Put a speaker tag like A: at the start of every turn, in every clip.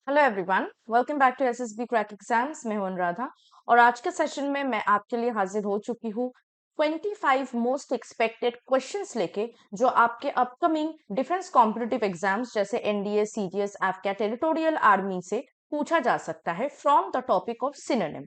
A: Hello everyone, welcome back to SSB crack exams. मैं हूं अनुराधा और आज के सेशन में मैं आपके लिए हाजिर हो चुकी हूँ 25 मोस्ट एक्सपेक्टेड क्वेश्चंस लेके, जो आपके अपकमिंग डिफेंस कॉम्पिटिटिव एग्जाम्स जैसे NDA, CDS, FK, territorial army से पूछा जा सकता है from the topic of synonym.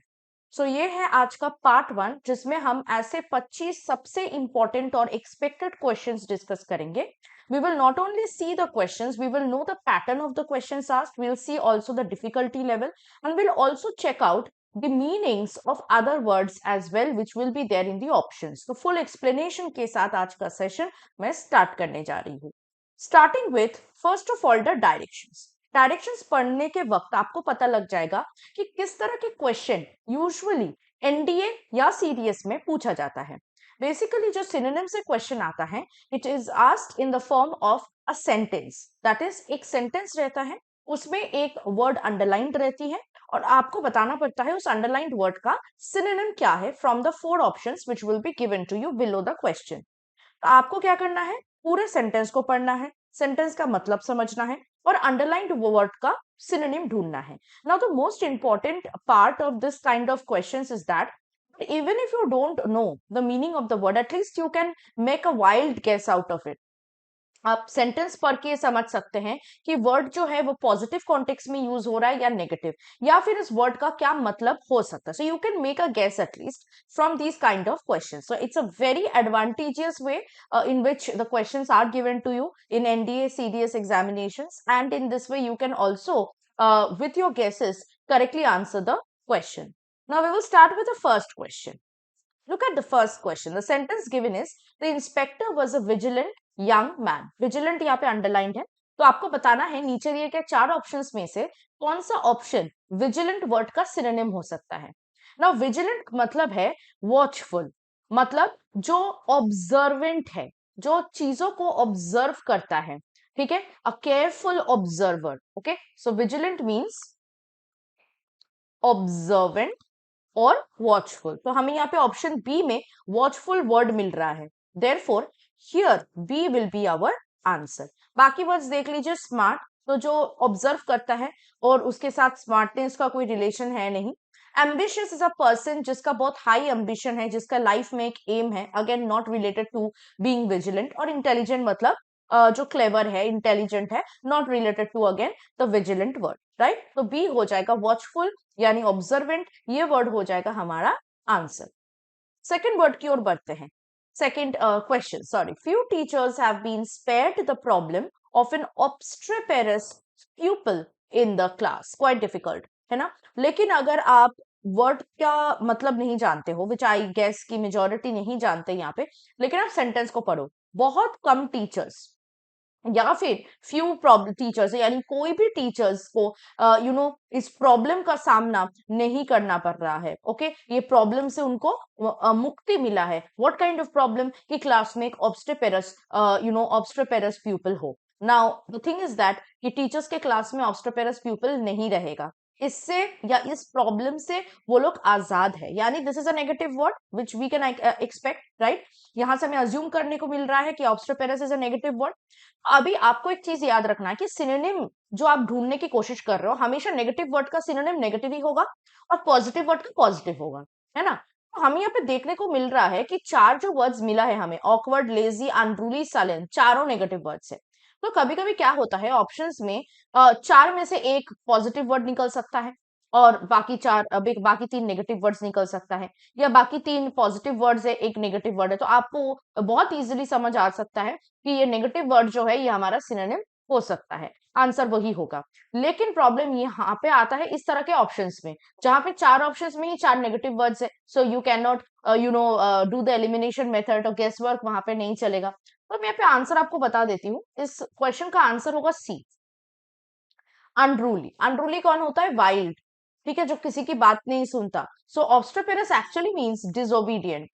A: So ये है आज का पार्ट 1, जिसमें हम ऐसे 25 सबसे इंपॉर्टेंट और एक्सपेक्टेड क्वेश्चंस डिस्कस करेंगे। We will not only see the questions, we will know the pattern of the questions asked, we'll see also the difficulty level, and we'll also check out the meanings of other words as well, which will be there in the options. तो full explanation के साथ आज का session मैं start करने जा रही हूँ। Starting with first of all the directions. Directions पढ़ने के वक्त आपको पता लग जाएगा कि किस तरह के क्वेश्चन यूजुअली एनडीए या सीडीएस में पूछा जाता है। बेसिकली जो सिनोनिम से क्वेश्चन आता है, it is asked in the form of a sentence. That is, एक सेंटेंस रहता है, उसमें एक वर्ड अंडरलाइंड रहती है और आपको बताना पड़ता है उस अंडरलाइंड वर्ड का सिनोनिम क्या है from the 4 options which will be given to you below the question. तो आपको क्या करना है, पूरे सेंटेंस को पढ़ना है, सेंटेंस का मतलब समझना है और अंडरलाइंड वर्ड का सिनोनिम ढूंढना है। Now the most important part of this kind of questions is that even if you don't know the meaning of the word, at least you can make a wild guess out of it. आप sentence पढ़ के समझ सकते हैं कि word जो है वो पॉजिटिव कॉन्टेक्स्ट में यूज हो रहा है या नेगेटिव, या फिर इस वर्ड का क्या मतलब हो सकता है। So you can make a guess at least from these kind of question. So it's a very advantageous way in which the questions are given to you in NDA CDS examinations, and in this way you can also with your guesses correctly answer the question. Now we will start with the first question. Look at the first question. The sentence given is, the inspector was a vigilant young man. Vigilant यहाँ पे underlined है, तो आपको बताना है नीचे दिए गए 4 ऑप्शंस में से कौन सा ऑप्शन विजिलेंट वर्ड का सिनोनिम हो सकता है। नाउ विजिलेंट मतलब है वॉचफुल, मतलब जो ऑब्जर्वेंट है, जो चीजों को ऑब्जर्व करता है, ठीक है, a careful observer. Okay, so vigilant means observant और वॉचफुल। तो हमें यहाँ पे ऑप्शन बी में वॉचफुल वर्ड मिल रहा है, therefore here B will be our answer. बाकी वर्ड्स देख लीजिए। स्मार्ट, तो जो ऑब्जर्व करता है और उसके साथ स्मार्टनेस का कोई रिलेशन है नहीं। एम्बिशियस इज अ पर्सन जिसका बहुत हाई एम्बिशन है, जिसका लाइफ में एक एम है, again not related to being vigilant. और इंटेलिजेंट मतलब जो क्लेवर है, इंटेलिजेंट है, not related to again the vigilant word, right. तो बी हो जाएगा वॉचफुल यानी ऑब्जर्वेंट, ये वर्ड हो जाएगा हमारा आंसर। सेकंड वर्ड की ओर बढ़ते हैं। Second question, sorry, few teachers have been spared the problem of an obstreperous pupil in the class. Quite difficult है ना। लेकिन अगर आप वर्ड का मतलब नहीं जानते हो, विच आई गेस की मेजोरिटी नहीं जानते यहाँ पे, लेकिन आप सेंटेंस को पढ़ो, बहुत कम टीचर्स या फिर फ्यू प्रॉब्लम टीचर्स, यानी कोई भी टीचर्स को इस प्रॉब्लम का सामना नहीं करना पड़ रहा है। ओके, ये प्रॉब्लम से उनको मुक्ति मिला है। व्हाट काइंड ऑफ प्रॉब्लम, कि क्लास में एक ऑब्स्ट्रेपेरस ऑब्स्ट्रेपेरस प्यूपल हो। Now the thing is that कि टीचर्स के क्लास में ऑब्स्ट्रेपेरस प्यूपल नहीं रहेगा, इससे या इस प्रॉब्लम से वो लोग आजाद है, यानी this is a negative word which we can expect, right. यहां से हमें अज्यूम करने को मिल रहा है कि ऑब्स्ट्रेपेरस इज अ नेगेटिव वर्ड। अभी आपको एक चीज याद रखना है कि सिनोनिम जो आप ढूंढने की कोशिश कर रहे हो, हमेशा नेगेटिव वर्ड का सिनोनिम नेगेटिव ही होगा और पॉजिटिव वर्ड का पॉजिटिव होगा, है ना। तो हमें यहाँ पे देखने को मिल रहा है कि 4 जो वर्ड्स मिला है हमें, ऑकवर्ड, लेजी, अनरूली, साइलेंट, चारों नेगेटिव वर्ड्स है। तो कभी कभी क्या होता है ऑप्शंस में, 4 में से एक पॉजिटिव वर्ड निकल सकता है और बाकी 4 बाकी 3 नेगेटिव वर्ड्स निकल सकता है, या बाकी 3 पॉजिटिव वर्ड्स है, एक नेगेटिव वर्ड है। तो आपको बहुत इजीली समझ आ सकता है कि ये नेगेटिव वर्ड जो है ये हमारा सिनोनिम हो सकता है, आंसर वही होगा। लेकिन प्रॉब्लम यहाँ पे आता है इस तरह के ऑप्शंस में, जहां पे 4 ऑप्शंस में ही 4 नेगेटिव वर्ड्स है। So you can not do the elimination method, और गेस वर्क वहां पे नहीं चलेगा। तो मैं यहाँ पे आंसर आपको बता देती हूँ, इस क्वेश्चन का आंसर होगा सी, अनरूली। अनरूली कौन होता है? वाइल्ड, ठीक है, जो किसी की बात नहीं सुनता। So obstreperous actually means disobedient,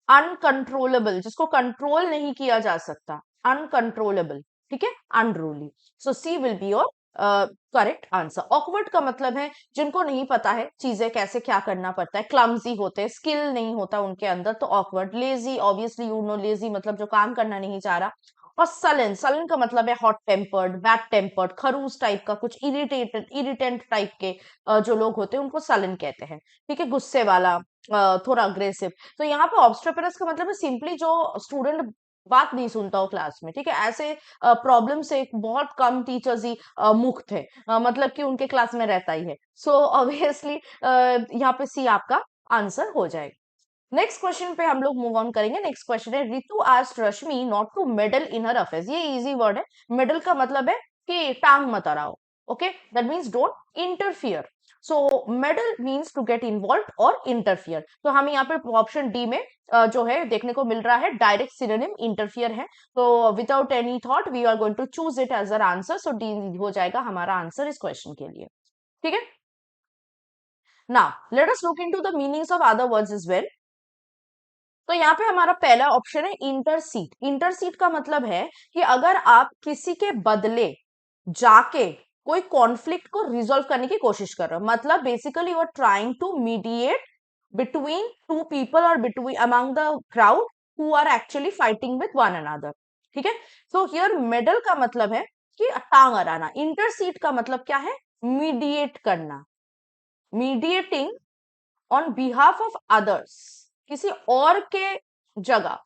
A: uncontrollable, जिसको कंट्रोल नहीं किया जा सकता, अनकंट्रोलेबल, ठीक है, unruly. So C will be your correct answer. Awkward का मतलब है जिनको नहीं पता है चीजें कैसे क्या करना पड़ता है, क्लमजी होते हैं, स्किल नहीं होता उनके अंदर, तो awkward. Lazy, obviously you know lazy मतलब जो काम करना नहीं चाह रहा। और सलन, सलन का मतलब है हॉट टेम्पर्ड, बैड टेम्पर्ड, खरूस टाइप का, कुछ इरिटेटेड, इरिटेंट टाइप के जो लोग होते हैं उनको सलन कहते हैं। ठीक है, गुस्से वाला, थोड़ा अग्रेसिव। तो यहाँ पे ऑब्स्ट्रोपेरस का मतलब है सिंपली जो स्टूडेंट बात नहीं सुनता हो क्लास में। ठीक है, ऐसे प्रॉब्लम से बहुत कम टीचर्स ही मुक्त है, मतलब कि उनके क्लास में रहता ही है। सो ऑब्वियसली यहाँ पे सी आपका आंसर हो जाएगा। नेक्स्ट क्वेश्चन पे हम लोग मूव ऑन करेंगे। नेक्स्ट क्वेश्चन है, Ritu asked Rashmi not to meddle in her affairs. ये इजी वर्ड है। मेडल का मतलब है कि टांग मत अड़ाओ। Okay, that means don't interfere. So meddle means to get involve or interfere. तो हमें यहाँ पे ऑप्शन डी में जो है देखने को मिल रहा है, डायरेक्ट सिनोनिम इंटरफियर है। तो without any thought we are going to choose it as our answer. So D हो जाएगा हमारा आंसर इस क्वेश्चन के लिए। ठीक है, now let us look into the meanings of other words as well. तो यहाँ पे हमारा पहला ऑप्शन है इंटरसीट। इंटरसीट का मतलब है कि अगर आप किसी के बदले जाके कोई कॉन्फ्लिक्ट को रिजोल्व करने की कोशिश कर रहे हो, मतलब basically you are trying to mediate between two people और between among the crowd who are actually fighting with one another. ठीक है, सो हियर मेडल का मतलब है कि टांग अड़ाना। इंटरसीट का मतलब क्या है? मीडिएट करना, mediating on behalf of others. किसी और के जगह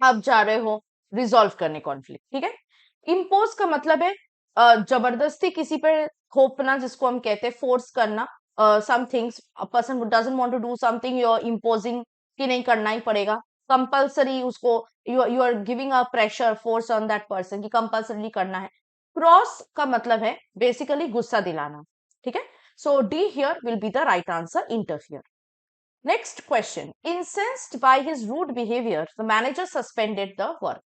A: आप जा रहे हो रिजॉल्व करने कॉन्फ्लिक्ट। ठीक है, इम्पोज का मतलब है जबरदस्ती किसी पे थोपना, जिसको हम कहते हैं फोर्स करना। Some things a person doesn't want to do something, you are imposing कि नहीं करना ही पड़ेगा, कंपल्सरी उसको, you are giving a pressure force on that person कि कंपल्सरी करना है। क्रॉस का मतलब है बेसिकली गुस्सा दिलाना। ठीक है, so D here will be the right answer, interfere. Next question. Incensed by his rude behavior, the manager suspended the work.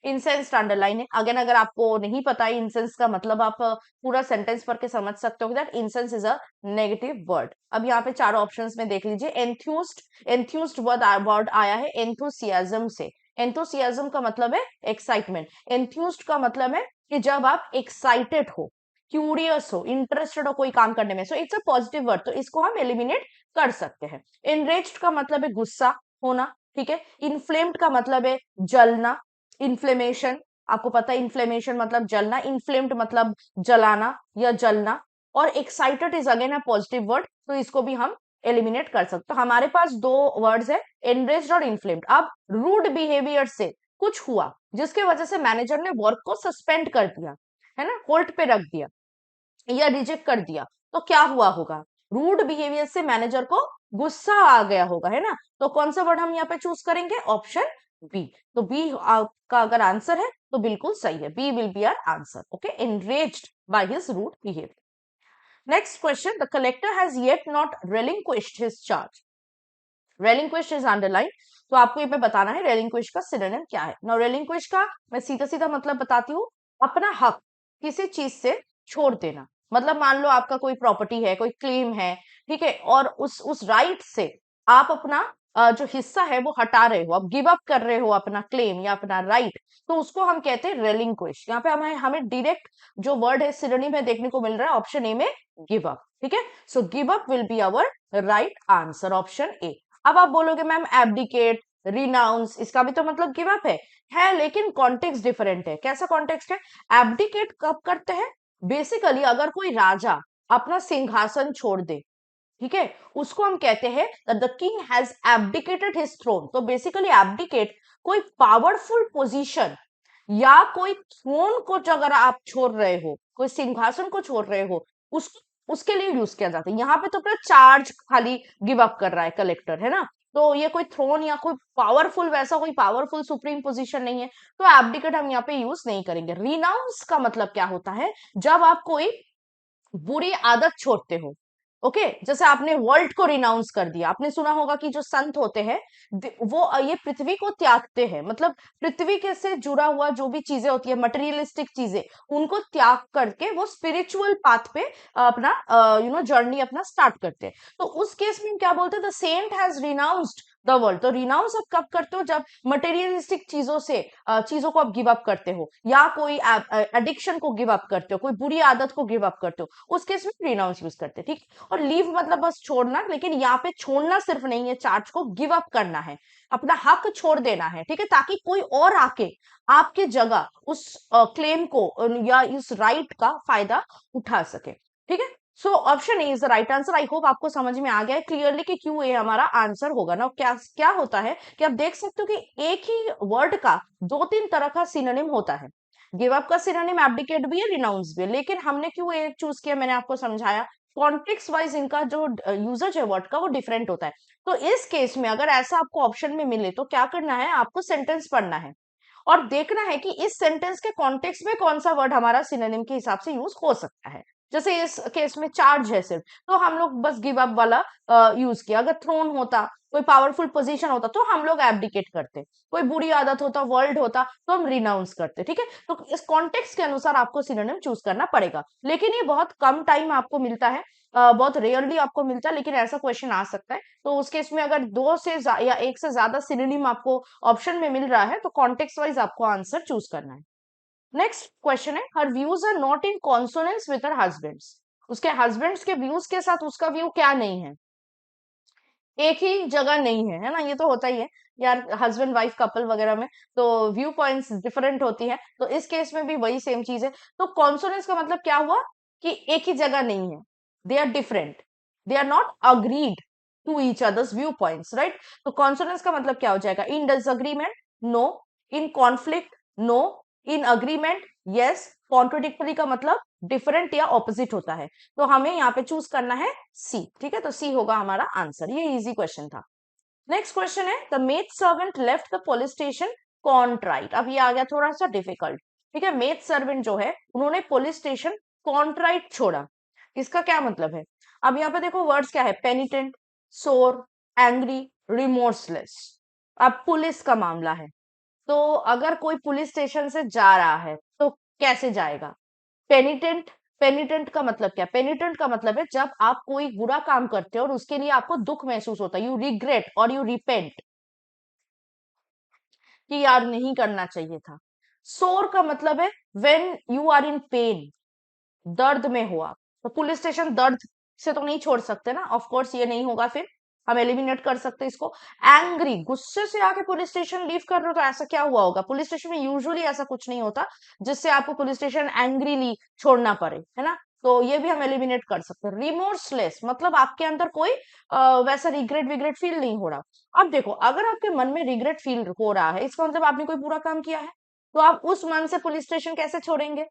A: Incensed underline है। अगेन अगर आपको नहीं पता है इंसेंस का मतलब, आप पूरा सेंटेंस पढ़ के समझ सकते हो that incense is a negative word. अब यहाँ पे चार ऑप्शंस में देख लीजिए। एंथ्यूस्ड, एंथ्यूस्ड वर्ड आया है एंथुसियाज्म से। एंथुसियाज्म का मतलब है एक्साइटमेंट। एंथ्यूस्ड का मतलब है कि जब आप एक्साइटेड हो, क्यूरियस हो, इंटरेस्टेड हो कोई काम करने में। सो इट्स अ पॉजिटिव वर्ड, तो इसको हम एलिमिनेट कर सकते हैं। एनरेज्ड का मतलब है गुस्सा होना। ठीक है, इन्फ्लेम्ड का मतलब है जलना, इन्फ्लेमेशन। आपको पता है इन्फ्लेमेशन मतलब जलना, इन्फ्लेम्ड मतलब जलाना या जलना। और excited is again a positive word, तो इसको भी हम एलिमिनेट कर सकते। तो हमारे पास दो वर्ड्स है, एनरेज्ड और इन्फ्लेम्ड। अब रूड बिहेवियर से कुछ हुआ जिसके वजह से मैनेजर ने वर्क को सस्पेंड कर दिया, है ना, होल्ड पे रख दिया या रिजेक्ट कर दिया, तो क्या हुआ होगा? रूड बिहेवियर से मैनेजर को गुस्सा आ गया होगा, है ना। तो कौन सा वर्ड हम यहाँ पे चूज करेंगे? Option B. तो बी का अगर आंसर है तो बिल्कुल सही है, B will be our answer. Okay, enraged by his rude behavior. Next question, the collector has yet not relinquished his charge. Relinquished is underlined, तो आपको ये पे बताना है relinquish का सिनोनिम क्या है। Now relinquish का मैं सीधा सीधा मतलब बताती हूँ, अपना हक किसी चीज से छोड़ देना। मतलब मान लो आपका कोई प्रॉपर्टी है, कोई क्लेम है, ठीक है, और उस राइट से आप अपना जो हिस्सा है वो हटा रहे हो, आप गिव अप कर रहे हो अपना क्लेम या अपना राइट, तो उसको हम कहते हैं रेलिंक्विश। यहाँ पे हमें डायरेक्ट जो वर्ड है सिनोनिम है देखने को मिल रहा है ऑप्शन ए में, गिव अप। ठीक है, so give up will be our right answer, option A. अब आप बोलोगे मैम एब्डिकेट, रिनाउंस, इसका भी तो मतलब गिव अप है, लेकिन कॉन्टेक्स्ट डिफरेंट है। कैसा कॉन्टेक्स्ट है? एब्डिकेट कब करते हैं? बेसिकली अगर कोई राजा अपना सिंहासन छोड़ दे, ठीक है, उसको हम कहते हैं that the king has abdicated his throne. तो बेसिकली एब्डिकेट कोई पावरफुल पोजीशन या कोई थ्रोन को जो अगर आप छोड़ रहे हो, कोई सिंहासन को छोड़ रहे हो, उस उसके लिए यूज किया जाता है। यहाँ पे तो अपना चार्ज खाली गिव अप कर रहा है कलेक्टर, है ना। तो ये कोई थ्रोन या कोई पावरफुल, वैसा कोई पावरफुल सुप्रीम पोजीशन नहीं है, तो एब्डिकेट हम यहाँ पे यूज नहीं करेंगे। रिनाउंस का मतलब क्या होता है? जब आप कोई बुरी आदत छोड़ते हो। ओके, जैसे आपने वर्ल्ड को रिनाउंस कर दिया। आपने सुना होगा कि जो संत होते हैं वो ये पृथ्वी को त्यागते हैं, मतलब पृथ्वी के से जुड़ा हुआ जो भी चीजें होती है, मटेरियलिस्टिक चीजें, उनको त्याग करके वो स्पिरिचुअल पाथ पे अपना जर्नी अपना स्टार्ट करते हैं। तो उस केस में क्या बोलते हैं? The saint has renounced the world. तो रिनाउंस आप कब करते हो? जब मटेरियलिस्टिक चीजों से चीजों को आप गिव अप करते हो, या कोई एडिक्शन को गिव अप करते हो, कोई बुरी आदत को गिव अप करते हो, उस केस में रिनाउंस यूज करते हैं, ठीक। और लीव मतलब बस छोड़ना, लेकिन यहाँ पे छोड़ना सिर्फ नहीं है, चार्ज को गिव अप करना है, अपना हक छोड़ देना है, ठीक है, ताकि कोई और आके आपके जगह उस क्लेम को या इस राइट का फायदा उठा सके, ठीक है। सो option A is the right answer. I hope आपको समझ में आ गया है क्लियरली कि क्यों ए हमारा आंसर होगा ना। क्या क्या होता है कि आप देख सकते हो कि एक ही वर्ड का दो तीन तरह का सिनोनिम होता है। गिव अप का सिनोनिम एब्डिकेट भी है, रिनाउंस भी है, लेकिन हमने क्यों ए चूज किया, मैंने आपको समझाया। कॉन्टेक्स्ट वाइज इनका जो यूजेज है वर्ड का वो डिफरेंट होता है। तो इस केस में अगर ऐसा आपको ऑप्शन में मिले तो क्या करना है, आपको सेंटेंस पढ़ना है और देखना है कि इस सेंटेंस के कॉन्टेक्स्ट में कौन सा वर्ड हमारा सिनोनिम के हिसाब से यूज हो सकता है। जैसे इस केस में चार्ज है सिर्फ, तो हम लोग बस गिव अप वाला यूज किया। अगर थ्रोन होता, कोई पावरफुल पोजीशन होता, तो हम लोग एब्डिकेट करते। कोई बुरी आदत होता, वर्ल्ड होता, तो हम रिनाउंस करते, ठीक है। तो इस कॉन्टेक्स्ट के अनुसार आपको सिनोनिम चूज करना पड़ेगा, लेकिन ये बहुत कम टाइम आपको मिलता है, बहुत रेयरली आपको मिलता है, लेकिन ऐसा क्वेश्चन आ सकता है। तो उस केस में अगर या एक से ज्यादा सिनोनिम आपको ऑप्शन में मिल रहा है, तो कॉन्टेक्स्ट वाइज आपको आंसर चूज करना है। नेक्स्ट क्वेश्चन है, her views are not in consonance with her husbands. उसके हस्बैंड्स के व्यूज के साथ उसका व्यू क्या नहीं है, एक ही जगह नहीं है ना। ये तो होता ही है यार, हस्बैंड वाइफ कपल वगैरह में तो व्यू पॉइंट्स डिफरेंट होती है, तो इस केस में भी वही सेम चीज है। तो कॉन्सोनेंस का मतलब क्या हुआ कि एक ही जगह नहीं है, they are different, they are not agreed to each others view points, right. तो कॉन्सोनेंस का मतलब क्या हो जाएगा, in disagreement no, in conflict no, in agreement yes, contradictory का मतलब डिफरेंट या ऑपोजिट होता है। तो हमें यहाँ पे चूज करना है सी, ठीक है। तो सी होगा हमारा आंसर, ये इजी क्वेश्चन था। नेक्स्ट क्वेश्चन है, the maid servant left the police station contrite. अब ये आ गया थोड़ा सा डिफिकल्ट, ठीक है। मेड सर्वेंट जो है उन्होंने पुलिस स्टेशन कॉन्ट्राइट छोड़ा, इसका क्या मतलब है। अब यहाँ पे देखो वर्ड्स क्या है, पेनिटेंट, सोर, एंग्री, रिमोर्सलेस। अब पुलिस का मामला है, तो अगर कोई पुलिस स्टेशन से जा रहा है तो कैसे जाएगा। पेनिटेंट, पेनिटेंट का मतलब क्या, पेनिटेंट का मतलब है जब आप कोई बुरा काम करते हो और उसके लिए आपको दुख महसूस होता है, यू रिग्रेट और यू रिपेंट कि यार नहीं करना चाहिए था। सोर का मतलब है when you are in pain, दर्द में हो आप, तो पुलिस स्टेशन दर्द से तो नहीं छोड़ सकते ना, ऑफ कोर्स ये नहीं होगा, फिर हम एलिमिनेट कर सकते हैं इसको। एंग्री, गुस्से से आके पुलिस स्टेशन लीव कर रहे हो, तो ऐसा क्या हुआ होगा। पुलिस स्टेशन में यूजुअली ऐसा कुछ नहीं होता जिससे आपको पुलिस स्टेशन एंग्रीली छोड़ना पड़े, है ना। तो ये भी हम एलिमिनेट कर सकते हैं। रिमोर्सलेस मतलब आपके अंदर कोई वैसा रिग्रेट विग्रेट फील नहीं हो रहा। अब देखो, अगर आपके मन में रिग्रेट फील हो रहा है, इसका मतलब आपने कोई बुरा काम किया है, तो आप उस मन से पुलिस स्टेशन कैसे छोड़ेंगे।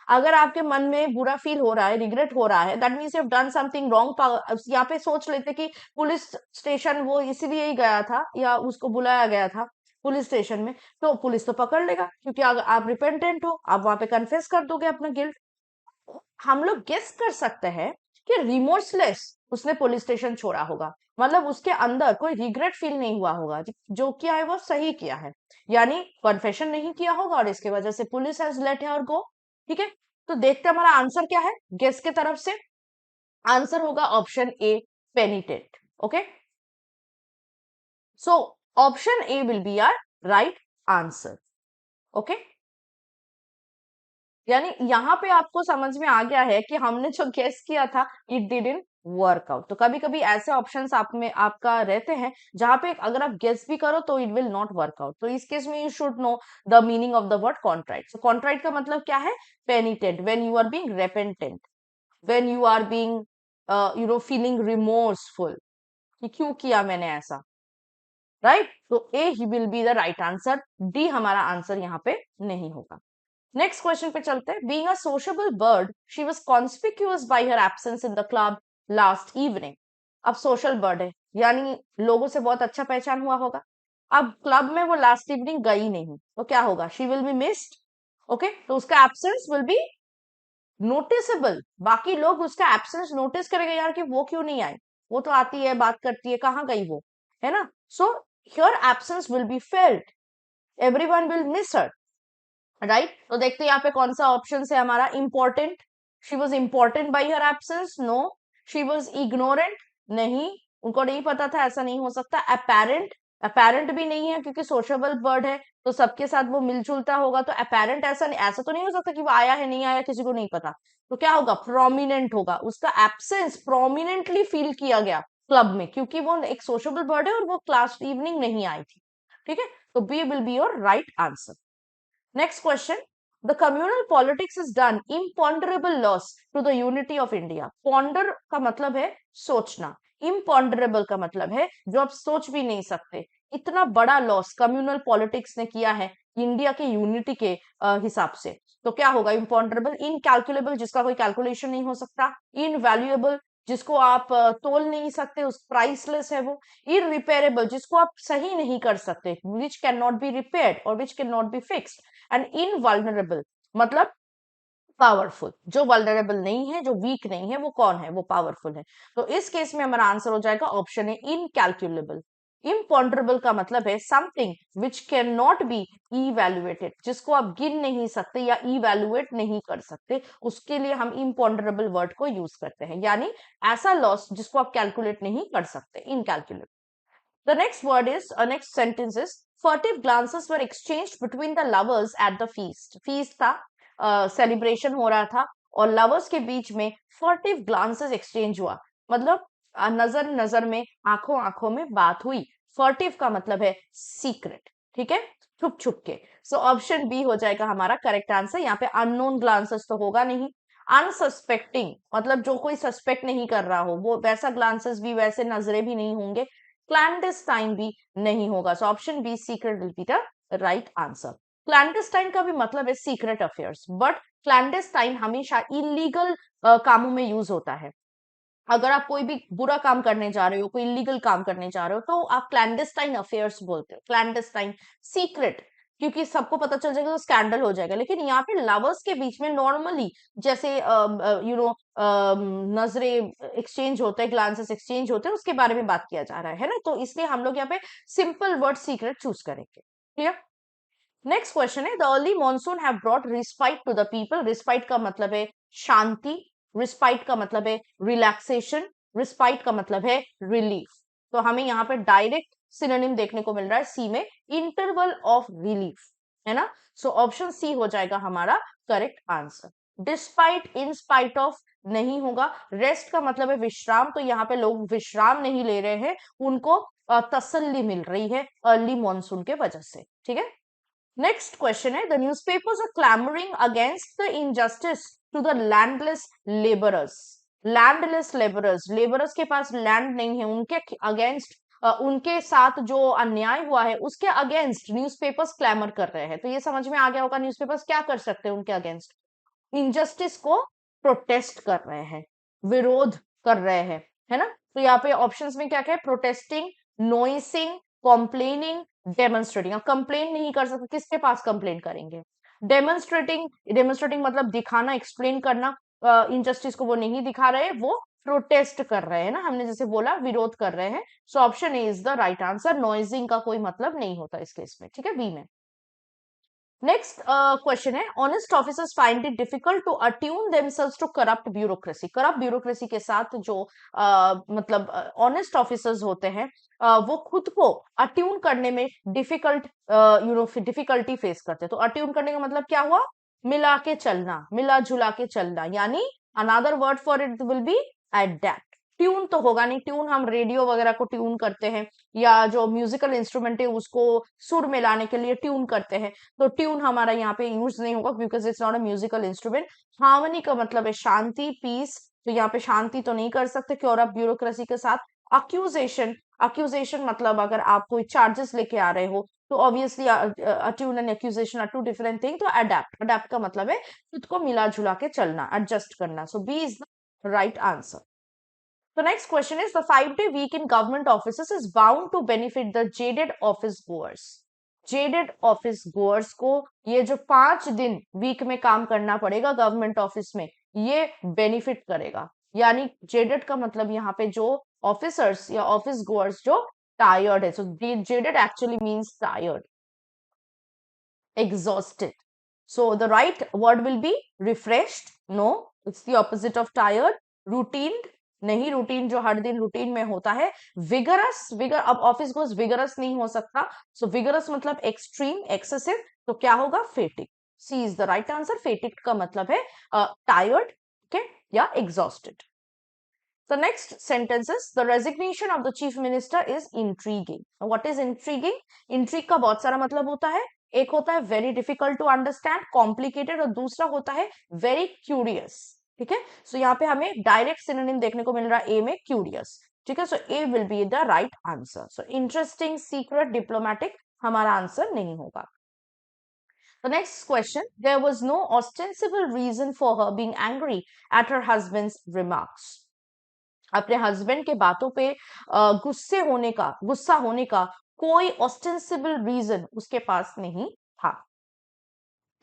A: अगर आपके मन में बुरा फील हो रहा है, रिग्रेट हो रहा है, that means you have done something wrong. यहाँ पे सोच लेते कि पुलिस स्टेशन वो इसीलिए ही गया था या उसको बुलाया गया था पुलिस स्टेशन में, तो पुलिस तो पकड़ लेगा, क्योंकि अगर आप रिपेंटेंट हो, आप वहां पे कन्फेस कर दोगे अपना गिल्ट। हम लोग गेस कर सकते हैं कि रिमोर्सलेस उसने पुलिस स्टेशन छोड़ा होगा, मतलब उसके अंदर कोई रिग्रेट फील नहीं हुआ होगा, जो किया है वो सही किया है, यानी कन्फेशन नहीं किया होगा और इसके वजह से पुलिस हैज लेट हर गो, ठीक है। तो देखते हैं हमारा आंसर क्या है गेस के तरफ से। आंसर होगा option A, penitent, okay. So option A will be are right answer, okay. यानी यहाँ पे आपको समझ में आ गया है कि हमने जो गेस किया था इट डिडंट वर्क आउट। तो कभी कभी ऐसे ऑप्शंस आप में आपका रहते हैं जहां पे अगर आप गेस भी करो तो it will not work out. तो इस केस में you should know the meaning of the word contrite. So contrite का मतलब क्या है, penitent, when you are being repentant, when you are being feeling remorseful कि क्यों किया मैंने ऐसा, राइट। तो ए ही will be the right answer, D हमारा आंसर यहाँ पे नहीं होगा। नेक्स्ट क्वेश्चन पे चलते हैं। Being a sociable bird she was conspicuous bye her absence in the club last evening. अब सोशल बर्ड है, यानी लोगों से बहुत अच्छा पहचान हुआ होगा। अब क्लब में वो लास्ट इवनिंग गई नहीं, तो क्या होगा, she will be missed, okay. तो उसका एब्सेंस विल बी नोटिसेबल, बाकी लोग उसका एब्सेंस नोटिस करेंगे, यार कि वो क्यों नहीं आई, वो तो आती है बात करती है, कहाँ गई वो, है ना। So here absence will be felt, everyone will miss her, right. तो देखते हैं यहाँ पे कौन सा ऑप्शन है हमारा, important, she was important by her absence, no. She was ignorant, नहीं, उनको नहीं पता था, ऐसा नहीं हो सकता। अपेरेंट, अपेरेंट भी नहीं है क्योंकि सोशेबल बर्ड है, तो सबके साथ वो मिलजुलता होगा, तो अपेरेंट ऐसा तो नहीं हो सकता कि वो आया है नहीं आया किसी को नहीं पता। तो क्या होगा, प्रोमिनेंट होगा, उसका एब्सेंस प्रोमिनेंटली फील किया गया क्लब में, क्योंकि वो एक सोशेबल बर्ड है और वो क्लास इवनिंग नहीं आई थी। ठीक है, तो B will be your right answer. Next question. The communal politics is done imponderable loss to the unity of India. Ponder का मतलब है सोचना, imponderable का मतलब है जो आप सोच भी नहीं सकते। इतना बड़ा लॉस कम्युनल पॉलिटिक्स ने किया है इंडिया के यूनिटी के हिसाब से, तो क्या होगा, इम्पॉन्डरेबल, इनकैलकुलेबल जिसका कोई कैलकुलेशन नहीं हो सकता, इनवैल्यूएबल जिसको आप तोल नहीं सकते, उस प्राइसलेस है वो, इरिपेयरेबल जिसको आप सही नहीं कर सकते, which can not be repaired और which can not be fixed, and invulnerable मतलब पावरफुल, जो वल्नरेबल नहीं है, जो वीक नहीं है, वो कौन है, वो पावरफुल है। तो इस केस में हमारा आंसर हो जाएगा ऑप्शन है इनकैलकुलेबल। इम्पॉन्डरेबल का मतलब है something which can not be evaluated, जिसको आप गिन नहीं सकते या इवेल्युएट नहीं कर सकते, उसके लिए हम इम्पॉन्डरेबल वर्ड को यूज करते हैं, यानी ऐसा लॉस जिसको आप कैलकुलेट नहीं कर सकते, incalculable. The next word is, next sentence is, furtive glances were exchanged between the lovers at the feast. Feast था, सेलिब्रेशन हो रहा था और लवर्स के बीच में फर्टिव ग्लांसेस एक्सचेंज हुआ, मतलब नजर नजर में, आंखों आंखों में बात हुई। फर्टिव का मतलब है सीक्रेट, ठीक है, छुप छुप के। सो ऑप्शन बी हो जाएगा हमारा करेक्ट आंसर। यहाँ पे अननोन ग्लांसेस तो होगा नहीं, अनसस्पेक्टिंग मतलब जो कोई सस्पेक्ट नहीं कर रहा हो, वो वैसा ग्लांसेस भी, वैसे नजरें भी नहीं होंगे, क्लैंडस्टाइन भी नहीं होगा। So option B secret will be the right answer. Clandestine का भी मतलब है सीक्रेट अफेयर्स, बट क्लैंडस्टाइन हमेशा इलीगल कामों में यूज होता है। अगर आप कोई भी बुरा काम करने जा रहे हो, कोई इलीगल काम करने जा रहे हो, तो आप क्लैंडस्टाइन अफेयर्स बोलते हो, क्लैंडस्टाइन। सीक्रेट क्योंकि सबको पता चल जाएगा तो स्कैंडल हो जाएगा, लेकिन यहाँ पे लवर्स के बीच में नॉर्मली जैसे नजरें एक्सचेंज होते हैं, ग्लांसेस एक्सचेंज होते हैं, उसके बारे में बात किया जा रहा है ना, तो इसलिए हम लोग यहाँ पे सिंपल वर्ड सीक्रेट चूज करेंगे। क्लियर। नेक्स्ट क्वेश्चन है, the early monsoon have brought respite to the people. Respite का मतलब है शांति, रिस्पाइट का मतलब है रिलैक्सेशन, रिस्पाइट का मतलब है रिलीफ। तो हमें यहाँ पे डायरेक्ट सिनोनिम देखने को मिल रहा है सी में, इंटरवल ऑफ रिलीफ, है ना। सो ऑप्शन सी हो जाएगा हमारा correct answer. Despite, in spite of नहीं होगा। रेस्ट का मतलब है विश्राम, तो यहाँ पे लोग विश्राम नहीं ले रहे हैं, उनको तसल्ली मिल रही है अर्ली मॉनसून के वजह से, ठीक है। Next question है, the newspapers are clamoring against the injustice to the landless laborers. Landless laborers, laborers के पास लैंड नहीं है, उनके अगेंस्ट, उनके साथ जो अन्याय हुआ है उसके अगेंस्ट न्यूज़पेपर्स क्लैमर कर रहे हैं। तो ये समझ में आ गया होगा न्यूज़पेपर्स क्या कर सकते हैं उनके अगेंस्ट, इनजस्टिस को प्रोटेस्ट कर रहे हैं, विरोध कर रहे हैं, है ना। तो यहाँ पे ऑप्शंस में क्या क्या है, प्रोटेस्टिंग, नोइसिंग, कॉम्प्लेनिंग, डेमोन्स्ट्रेटिंग। अब कंप्लेन नहीं कर सकते, किसके पास कंप्लेन करेंगे। डेमोन्स्ट्रेटिंग, डेमोन्स्ट्रेटिंग मतलब दिखाना, एक्सप्लेन करना, इनजस्टिस को वो नहीं दिखा रहे, वो प्रोटेस्ट कर रहे हैं ना, हमने जैसे बोला विरोध कर रहे हैं। So option A is the right answer. Noising का कोई मतलब नहीं होता इस केस में, ठीक है, बी में। नेक्स्ट क्वेश्चन है, honest officers find it difficult to attune themselves to corrupt bureaucracy. Corrupt bureaucracy के साथ जो मतलब ऑनेस्ट ऑफिसर्स होते हैं, वो खुद को अट्यून करने में डिफिकल्ट डिफिकल्टी फेस करते हैं। तो अट्यून करने का मतलब क्या हुआ, मिला के चलना, मिला जुला के चलना, यानी another word for it will be adapt. Tune तो होगा नहीं, ट्यून हम रेडियो वगैरह को ट्यून करते हैं, या जो म्यूजिकल इंस्ट्रूमेंट है उसको सुर में लाने के लिए ट्यून करते हैं, तो ट्यून हमारा यहाँ पे यूज नहीं होगा because it's not a musical instrument. Harmony का मतलब है शांति, पीस, तो यहाँ पे शांति तो नहीं कर सकते क्योर आप ब्यूरोक्रेसी के साथ। अक्यूजेशन, अक्यूजेशन मतलब अगर आप कोई चार्जेस लेके आ रहे हो, तो obviously attune and accusation are two different thing. तो अडेप्ट, अडेप्ट का मतलब है खुद को मिला जुला के चलना, एडजस्ट करना। So B is the right answer. The next question is, the 5-day week in government offices is bound to benefit the jaded office goers. Jaded office goers को ये जो 5 दिन वीक में काम करना पड़ेगा गवर्नमेंट ऑफिस में, ये बेनिफिट करेगा। यानी जेडेड का मतलब यहाँ पे जो ऑफिसर्स या ऑफिस गोअर्स जो टायर्ड है, so jaded actually means tired, exhausted. So the right word will be refreshed. No, it's the opposite of tired. Routine, नहीं रूटीन जो हर दिन रूटीन में होता है। विगरस, अब ऑफिस गोज विगरस नहीं हो सकता, सो विगरस मतलब एक्सट्रीम, एक्सेसिव, तो क्या होगा, fatigue. C is the right answer. Fatigue का मतलब है टायर्ड, ओके, या exhausted. The next sentence is the resignation of the chief minister is intriguing. Now, what is intriguing? Intrigue का बहुत सारा मतलब होता है। एक होता है very difficult to understand, complicated, और दूसरा होता है very curious। ठीक है, सो यहाँ पे हमें डायरेक्ट सिनोनिम देखने को मिल रहा है ए में, क्यूरियस। ठीक है, so A will be the right answer. So interesting, secret, diplomatic हमारा आंसर नहीं होगा। The next question, there was no ostensible reason for her being angry at her husband's remarks. अपने हस्बैंड के बातों पे गुस्सा होने का कोई ऑस्टेंसिबल रीजन उसके पास नहीं था।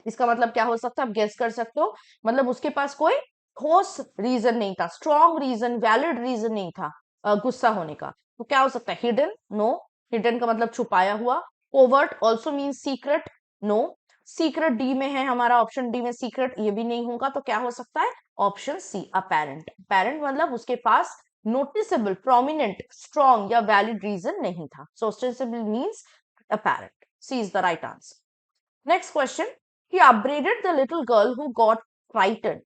A: इसका मतलब क्या हो सकता है, आप गेस कर सकते हो। मतलब उसके पास कोई ठोस रीजन नहीं था, स्ट्रॉन्ग रीजन, वैलिड रीजन नहीं था गुस्सा होने का। तो क्या हो सकता है, हिडन, नो, हिडन का मतलब छुपाया हुआ। Covert also mean secret, no. Secret D में है हमारा, ऑप्शन डी में सीक्रेट, ये भी नहीं होगा। तो क्या हो सकता है, ऑप्शन सी, अपेरेंट। अपेरेंट मतलब उसके पास नोटिसेबल, प्रोमिनेंट, स्ट्रॉन्ग या वैलिड रीजन नहीं था। So ostensible means apparent. C is the right answer. Next question, he upbraided the little girl who got frightened.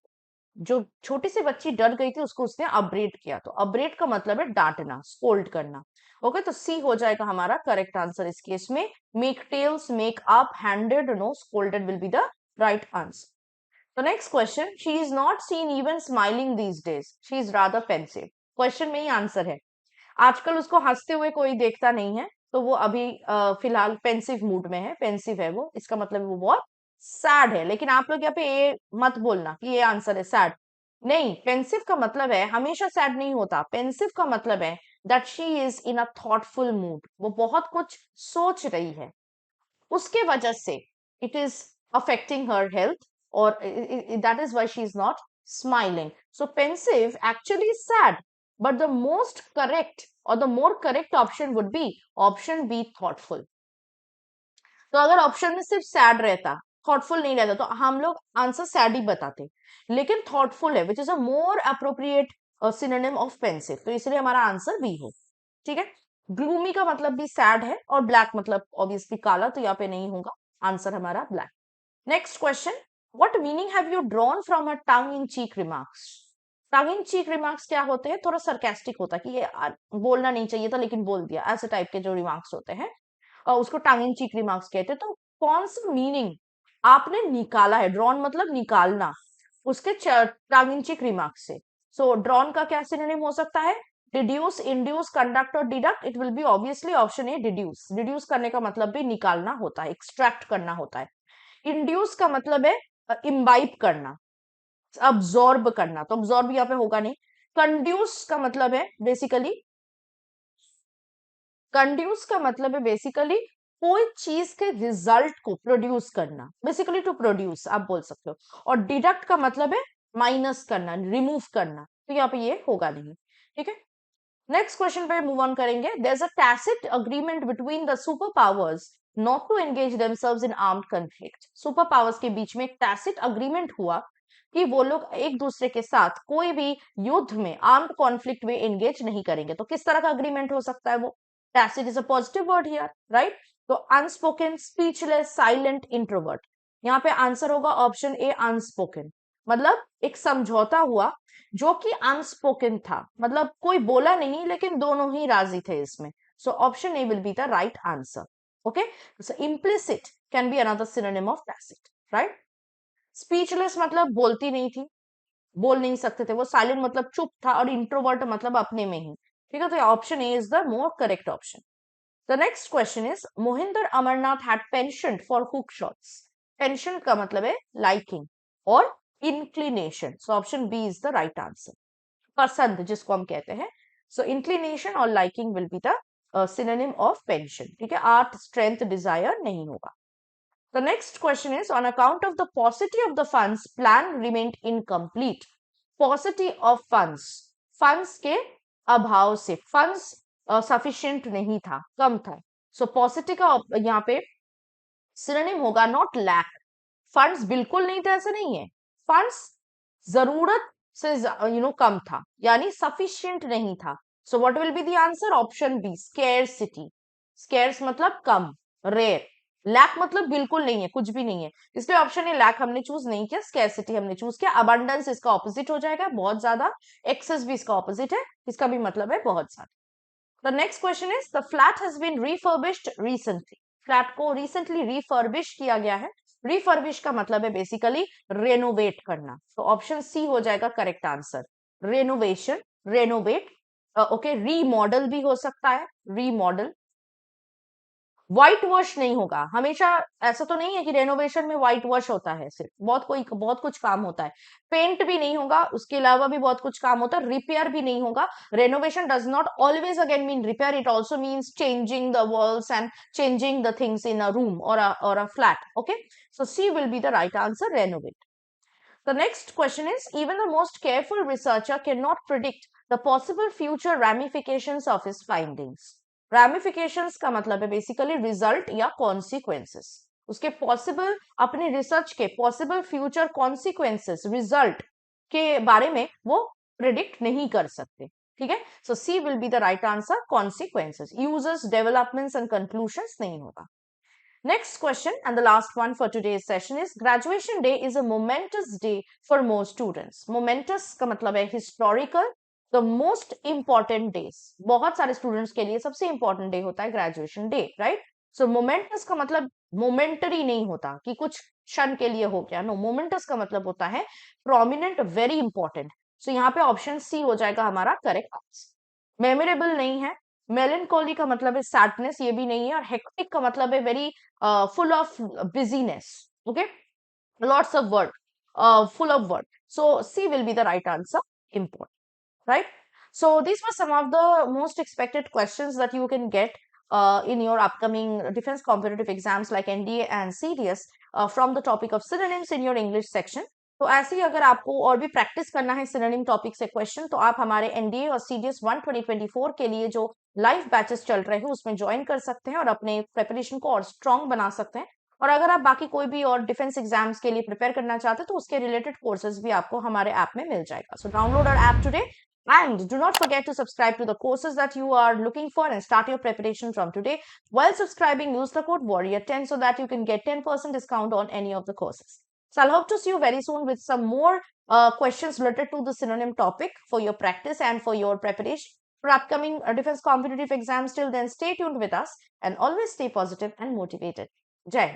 A: जो छोटी सी बच्ची डर गई थी उसको उसने अपब्रेड किया। तो अपब्रेड का मतलब है डांटना, स्कोल्ड करना। ओके, तो सी हो जाएगा हमारा करेक्ट आंसर इस केस में। Make tales, make up, handed, no, scolded will be the right answer. The next question, she is not seen even smiling these days, she is rather pensive. Question में ही answer है, आजकल उसको हंसते हुए कोई देखता नहीं है, तो वो अभी फिलहाल पेंसिव मूड में है, पेंसिव है वो, इसका मतलब वो बहुत सैड है। लेकिन आप लोग यहाँ पे ये मत बोलना कि ये आंसर है सैड, नहीं। पेंसिव का मतलब है हमेशा सैड नहीं होता। पेंसिव का मतलब है that she is in a thoughtful mood, वो बहुत कुछ सोच रही है, उसके वजह से it is affecting her health, और that is why she is not smiling. So pensive actually sad, but the most correct or the more correct option would be option B, thoughtful. तो अगर ऑप्शन में सिर्फ sad रहता, thoughtful नहीं रहता, तो हम लोग आंसर सैड ही बताते। लेकिन थॉटफुल है, which is a more appropriate synonym of pensive, तो इसलिए हमारा आंसर बी है। ठीक है, ग्लूमी का मतलब भी सैड है, और ब्लैक मतलब ऑब्वियसली काला, तो यहाँ पे नहीं होगा, आंसर हमारा black. Next question, what meaning have you drawn from a tongue in cheek remarks? Tongue in cheek remarks क्या होते हैं, थोड़ा सरकास्टिक होता है कि ये बोलना नहीं चाहिए था लेकिन बोल दिया, ऐसे टाइप के जो रिमार्क्स होते हैं, और उसको टंग इन चीक रिमार्क्स कहते हैं। तो कौन सा मीनिंग आपने निकाला है, ड्रॉन मतलब निकालना, उसके टंग इन चीक रिमार्क्स से। सो ड्रॉन का क्या सिनोनिम हो सकता है, डिड्यूस, इंड्यूस, कंडक्ट और deduct. It will be obviously option A, deduce. Deduce करने का मतलब भी निकालना होता है, एक्सट्रैक्ट करना होता है। इंड्यूस का मतलब है इम्बाइब करना, अब्सॉर्ब करना, तो अब्सॉर्ब यहाँ पे होगा नहीं। कंड्यूस का मतलब है बेसिकली, कंड्यूस का मतलब है बेसिकली कोई चीज के रिजल्ट को प्रोड्यूस करना, बेसिकली टू प्रोड्यूस आप बोल सकते हो। और डिडक्ट का मतलब है माइनस करना, रिमूव करना, तो यहाँ पे ये होगा नहीं। ठीक है, नेक्स्ट क्वेश्चन पे मूव ऑन करेंगे। There is a tacit agreement between the super powers not to engage themselves in armed conflict. Super powers के बीच में एक टैसिट अग्रीमेंट हुआ कि वो लोग एक दूसरे के साथ कोई भी युद्ध में, आर्म्ड कॉन्फ्लिक्ट में एंगेज नहीं करेंगे। तो किस तरह का अग्रीमेंट हो सकता है वो, tacit is a positive word here, right. तो अनस्पोकन, स्पीचलेस, साइलेंट, इंट्रोवर्ट, यहाँ पे आंसर होगा ऑप्शन ए, अनस्पोकन। मतलब एक समझौता हुआ जो कि अनस्पोकन था, मतलब कोई बोला नहीं लेकिन दोनों ही राजी थे इसमें। सो option A will be the right answer. Okay, so implicit can be another synonym of tacit, right. Speechless मतलब बोलती नहीं थी, बोल नहीं सकते थे वो, साइलेंट मतलब चुप था, और इंट्रोवर्ट मतलब अपने में ही। ठीक है, तो option A is the more correct option. The next question is, Mohinder Amarnath had penchant for hook shots. Penchant का मतलब है लाइकिंग और inclination, so option B is the right answer. पसंद जिसको हम कहते हैं, सो इंक्लिनेशन और liking will be the synonym of penchant. ठीक है, आर्ट, स्ट्रेंथ, डिजायर नहीं होगा। The next question is, on account of the paucity of the funds, plan remained incomplete. Paucity of funds, funds के अभाव से, funds sufficient नहीं था, कम था। So paucity का यहाँ पे सिनोनिम होगा not lack। फंड्स बिल्कुल नहीं थे ऐसे नहीं है, फंड्स जरूरत से कम था, यानी सफिशिएंट नहीं था। So what will be the answer? Option B, scarcity. Scarce मतलब कम, रेयर। लैक मतलब बिल्कुल नहीं है, कुछ भी नहीं है, इसलिए ऑप्शन ए लैक हमने चूज नहीं किया, स्केर्सिटी हमने चूज किया। अबंडेंस इसका ऑपोजिट हो जाएगा, बहुत ज्यादा। एक्सेस भी इसका ऑपोजिट है, इसका भी मतलब है बहुत ज्यादा। The next question is, the flat has been refurbished recently. Flat को रिसेंटली रिफर्बिश किया गया है। रिफर्बिश का मतलब है बेसिकली रेनोवेट करना, तो ऑप्शन सी हो जाएगा correct answer. Renovation, renovate, okay. Remodel भी हो सकता है, रीमॉडल। व्हाइट वॉश नहीं होगा हमेशा, ऐसा तो नहीं है कि रेनोवेशन में व्हाइट वॉश होता है, सिर्फ बहुत कुछ काम होता है। पेंट भी नहीं होगा, उसके अलावा भी बहुत कुछ काम होता है। रिपेयर भी नहीं होगा। Renovation does not always again mean repair, it also means changing the walls and changing the things in a room और a flat, okay. So C will be the right answer, renovate. The next question is, even the most careful researcher cannot predict the possible future ramifications of his findings. Ramifications का मतलब है basically result या consequences. उसके possible, अपने research के possible future consequences, result के बारे में वो प्रिडिक्ट नहीं कर सकते, ठीक है। So C will be the right answer, consequences. Users, developments and conclusions नहीं होगा। Next question and the last one for today's session is, graduation day is a momentous day for most students. Momentous का मतलब है historical, the most important days. बहुत सारे students के लिए सबसे important day होता है graduation day, right? So momentous का मतलब momentary नहीं होता कि कुछ क्षण के लिए हो गया, no, momentous का मतलब होता है prominent, very important. So यहाँ पे option C हो जाएगा हमारा correct answer. Memorable नहीं है, मेलेंकोली का मतलब है सैडनेस, ये भी नहीं है, और हेक्टिक का मतलब है very full of business, okay, lots of work, full of work. So C will be the right answer, important, right? So these were some of the most expected questions that you can get in your upcoming defense competitive exams like NDA and CDS from the topic of synonyms in your English section. तो ऐसे ही अगर आपको और भी practice करना है synonym topic से question, तो आप हमारे एनडीए और सीडीएस 1 2024 के लिए जो लाइव बैचेस चल रहे हैं उसमें ज्वाइन कर सकते हैं और अपने प्रिपरेशन को और स्ट्रांग बना सकते हैं। और अगर आप बाकी कोई भी और डिफेंस एग्जाम्स के लिए प्रिपेयर करना चाहते हैं तो उसके रिलेटेड कोर्सेज भी आपको हमारे ऐप में मिल जाएगा। So download our app today and do not forget to subscribe to the courses that you are looking for and start your preparation from today. While subscribing, use the code WARRIOR10 so that you can get 10% discount on any of the courses. So I'll hope to see you very soon with some more questions related to the synonym topic for your practice and for your preparation for upcoming defense competitive exams. Till then, stay tuned with us and always stay positive and motivated. Jai.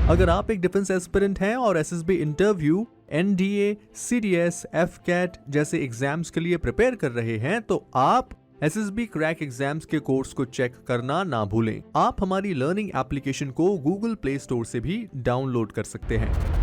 B: अगर आप एक defence aspirant हैं और SSB interview, NDA, CDS, AFCAT जैसे exams के लिए prepare कर रहे हैं तो आप एसएसबी क्रैक एग्जाम्स के कोर्स को चेक करना ना भूलें। आप हमारी लर्निंग एप्लीकेशन को गूगल प्ले स्टोर से भी डाउनलोड कर सकते हैं।